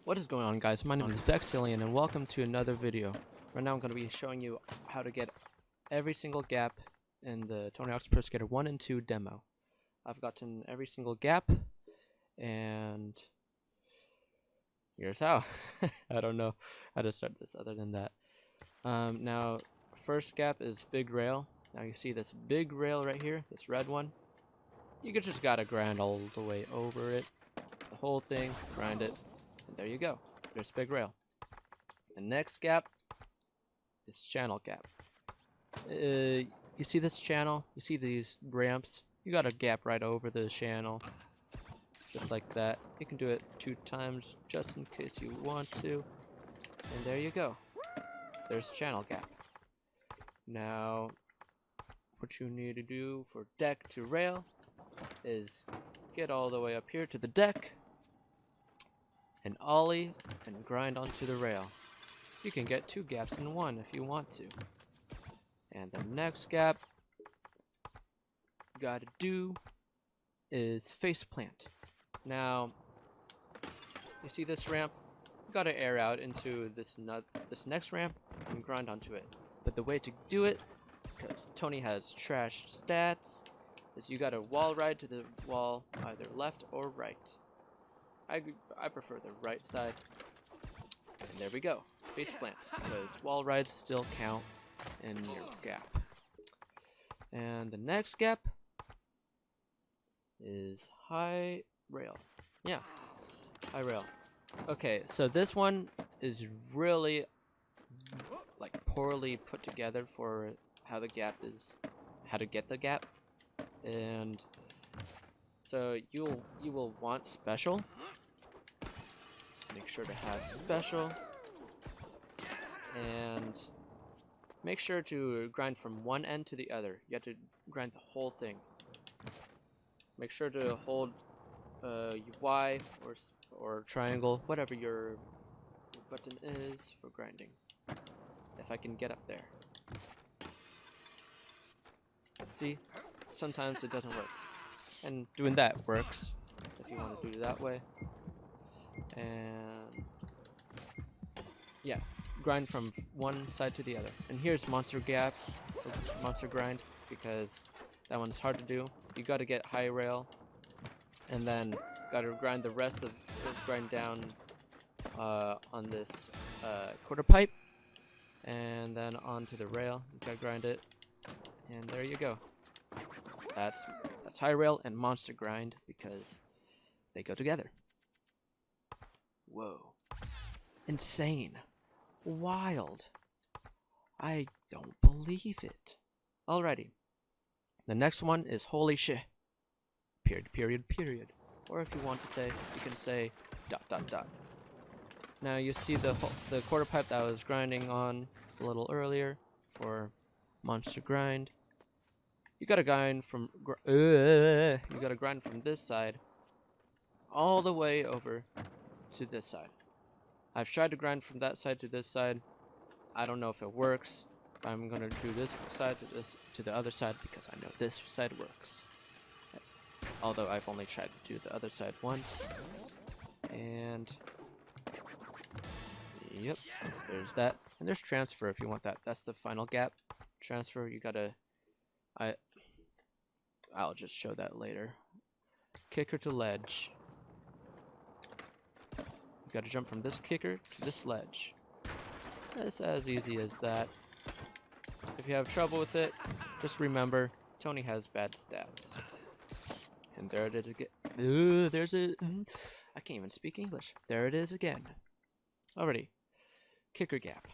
What is going on, guys? My name is Vexillion and welcome to another video. Right now I'm going to be showing you how to get every single gap in the Tony Hawk's Pro Skater 1 and 2 demo. I've gotten every single gap and here's how. I don't know how to start this other than that. Now, first gap is big rail. Now you see this big rail right here, this red one. You just gotta grind all the way over it. The whole thing, grind it. And there you go. There's big rail. The next gap is channel gap. You see this channel? You see these ramps? You got a gap right over the channel. Just like that. You can do it 2 times just in case you want to. And there you go. There's channel gap. Now, what you need to do for deck to rail is get all the way up here to the deck and ollie and grind onto the rail. You can get 2 gaps in one if you want to. And the next gap you gotta do is face plant. Now, you see this ramp? You gotta air out into this next ramp and grind onto it. But the way to do it, because Tony has trash stats, is you gotta wall ride to the wall either left or right. I prefer the right side. And there we go. Face plant. Because wall rides still count in your gap. And the next gap is high rail. Yeah. High rail. Okay, so this one is really like poorly put together for how the gap is, how to get the gap. And so you will want special. Make sure to have special, and make sure to grind from one end to the other. You have to grind the whole thing. Make sure to hold Y or triangle, whatever your button is for grinding. If I can get up there. See, sometimes it doesn't work, and doing that works if you want to do it that way. And yeah, grind from one side to the other. And here's monster gap, monster grind, because that one's hard to do. You gotta get high rail, and then gotta grind the rest of the grind down on this quarter pipe, and then onto the rail. You gotta grind it, and there you go. That's high rail and monster grind because they go together. Whoa. Insane. Wild. I don't believe it. Alrighty. The next one is holy shit. Period. Or if you want to say, you can say ... Now you see the quarter pipe that I was grinding on a little earlier for monster grind. You gotta grind from this side all the way over to this side. I've tried to grind from that side to this side. I don't know if it works. I'm gonna do this side to the other side because I know this side works. Although I've only tried to do the other side once. And yep, there's that. And there's transfer if you want that. That's the final gap. Transfer, you gotta I'll just show that later. Kicker to ledge. You gotta jump from this kicker to this ledge. It's as easy as that. If you have trouble with it, just remember Tony has bad stats. And there it is again. I can't even speak English. There it is again. Alrighty. Kicker gap.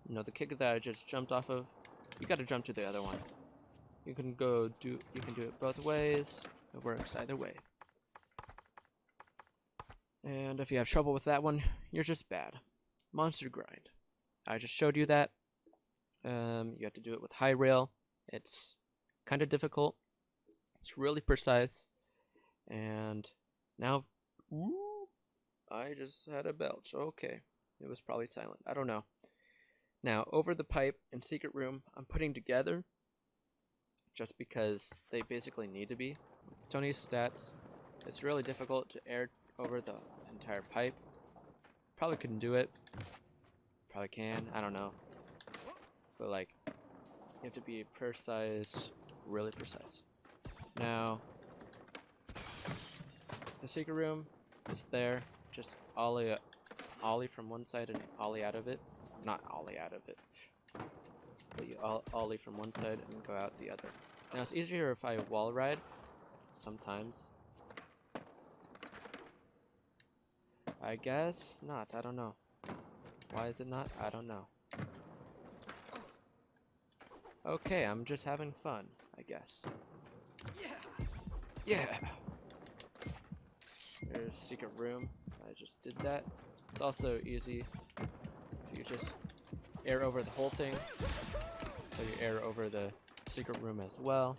You know, the kicker that I just jumped off of, you gotta jump to the other one. You can do it both ways. It works either way. And if you have trouble with that one, you're just bad. Monster grind. I just showed you that. You have to do it with high rail. It's kind of difficult. It's really precise. And now, I just had a belch. Okay. It was probably silent. I don't know. Now, over the pipe and secret room, I'm putting together just because they basically need to be. With Tony's stats, it's really difficult to air over the entire pipe. Probably couldn't do it. Probably can. I don't know. But like, you have to be precise, really precise. Now, the secret room is there. Just ollie from one side and ollie out of it. Not ollie out of it. But you ollie from one side and go out the other. Now it's easier if I wall ride. Sometimes. I guess not. I don't know. Why is it not? I don't know. Okay, I'm just having fun, I guess. Yeah! There's a secret room. I just did that. It's also easy if you just air over the whole thing. So you air over the secret room as well.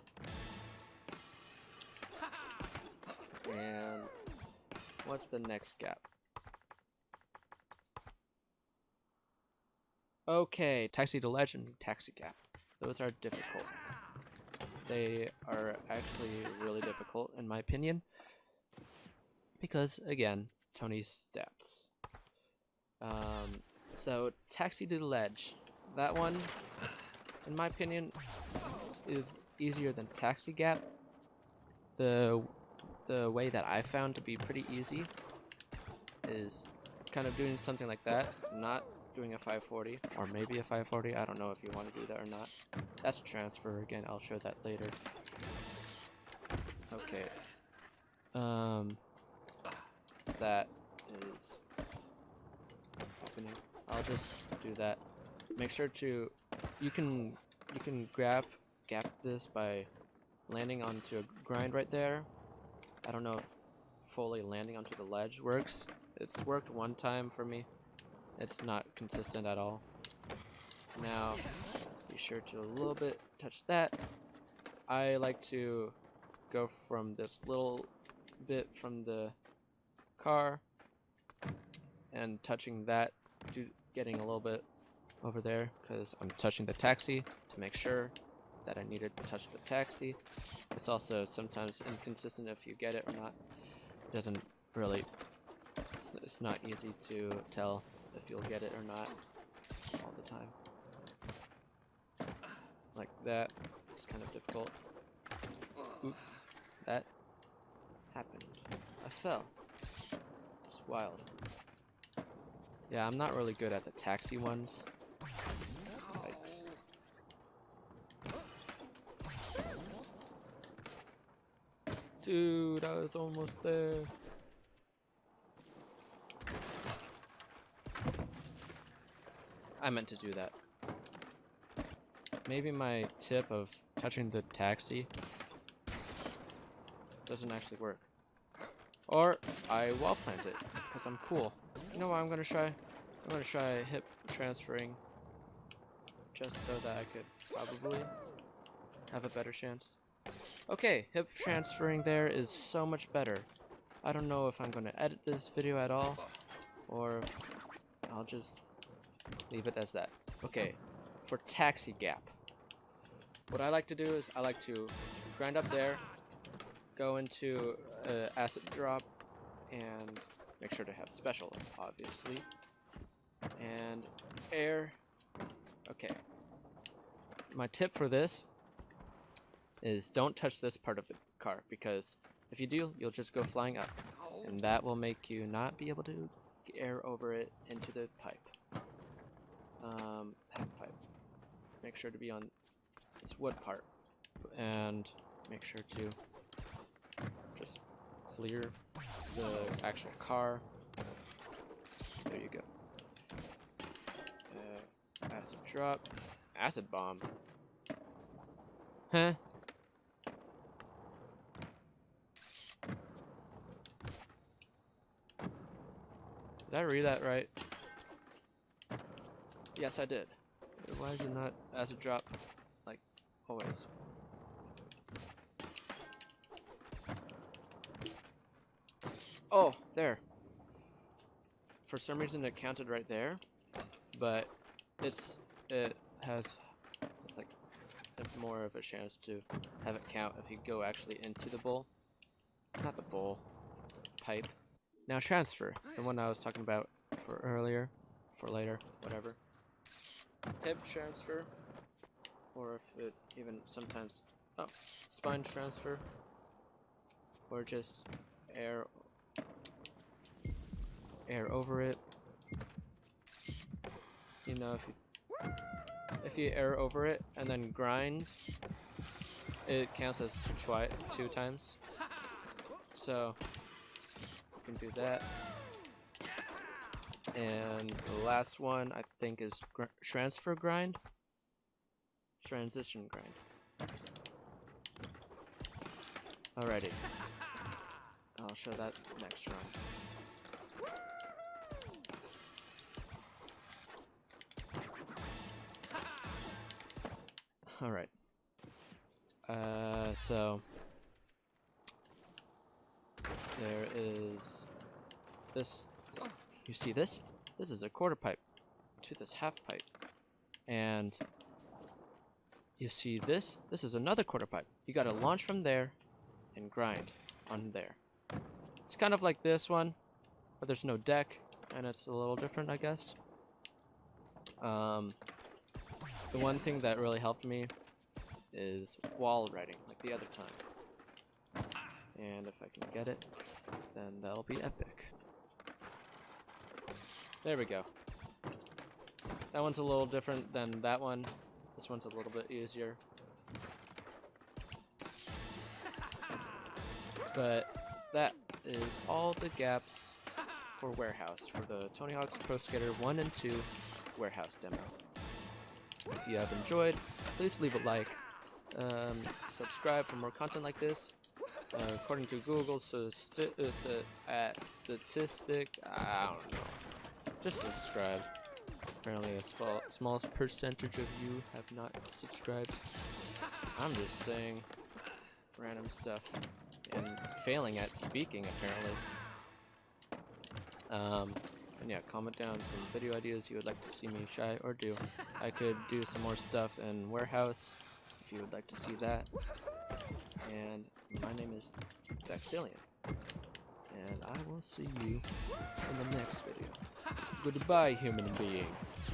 And what's the next gap? Okay, Taxi to Ledge and Taxi Gap. Those are difficult. They are actually really difficult in my opinion. Because, again, Tony's stats. So, Taxi to the Ledge. That one, in my opinion, is easier than Taxi Gap. The way that I found to be pretty easy is kind of doing something like that. Not doing a 540, or maybe a 540. I don't know if you want to do that or not. That's transfer again. I'll show that later. Okay. That is opening. I'll just do that. Make sure to you can gap this by landing onto a grind right there. I don't know if fully landing onto the ledge works. It's worked one time for me. It's not consistent at all. Now, be sure to a little bit touch that. I like to go from this little bit from the car and touching that, getting a little bit over there because I'm touching the taxi to make sure that I needed to touch the taxi. It's also sometimes inconsistent if you get it or not. It doesn't really, it's not easy to tell if you'll get it or not all the time. Like that, it's kind of difficult. Oof, that happened. I fell. It's wild. Yeah, I'm not really good at the taxi ones. Yikes. Dude, I was almost there. I meant to do that. Maybe my tip of touching the taxi doesn't actually work. Or I wall plant it, because I'm cool. You know what I'm gonna try? I'm gonna try hip transferring, just so that I could probably have a better chance. Okay, hip transferring there is so much better. I don't know if I'm gonna edit this video at all, or I'll just leave it as that. Okay, for taxi gap, what I like to do is I like to grind up there, go into acid drop, and make sure to have special, obviously, and air. Okay, my tip for this is don't touch this part of the car, because if you do, you'll just go flying up, and that will make you not be able to air over it into the pipe. Half pipe. Make sure to be on this wood part, and make sure to just clear the actual car. There you go. Acid drop. Acid bomb. Huh? Did I read that right? Yes, I did. Why is it not acid drop like always? Oh, there. For some reason it counted right there, but it has like more of a chance to have it count if you go actually into the bowl. Not the bowl, pipe. Now transfer, the one I was talking about for earlier, for later, whatever. Hip transfer, or if it even sometimes, oh, spine transfer, or just air over it. You know, if you air over it and then grind, it counts as 2 times. So you can do that. And the last one I think is transfer grind, transition grind. Alrighty, I'll show that next round. Alright. So there is this. You see this? This is a quarter pipe to this half pipe. And you see this? This is another quarter pipe. You gotta launch from there and grind on there. It's kind of like this one, but there's no deck, and it's a little different, I guess. The one thing that really helped me is wall riding, like the other time. And if I can get it, then that'll be epic. There we go. That one's a little different than that one. This one's a little bit easier. But that is all the gaps for Warehouse, for the Tony Hawk's Pro Skater 1 and 2 Warehouse demo. If you have enjoyed, please leave a like. Subscribe for more content like this. According to Google statistic, I don't know. Just subscribe. Apparently a smallest percentage of you have not subscribed. I'm just saying random stuff and failing at speaking apparently. And yeah, comment down some video ideas you would like to see me try or do. I could do some more stuff in Warehouse if you would like to see that. And my name is Vexillion, and I will see you in the next video. Goodbye, human being.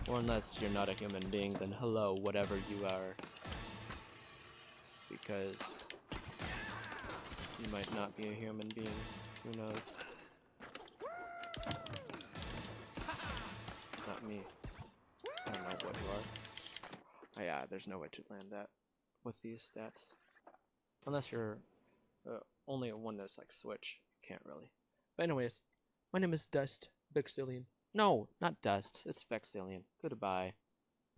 Or unless you're not a human being, then hello, whatever you are. Because you might not be a human being. Who knows? Not me. I don't know what you are. Oh yeah, there's no way to land that with these stats. Unless you're only one that's like Switch. Can't really. But anyways, my name is Dust Vexillion. No, not Dust. It's Vexillion. Goodbye.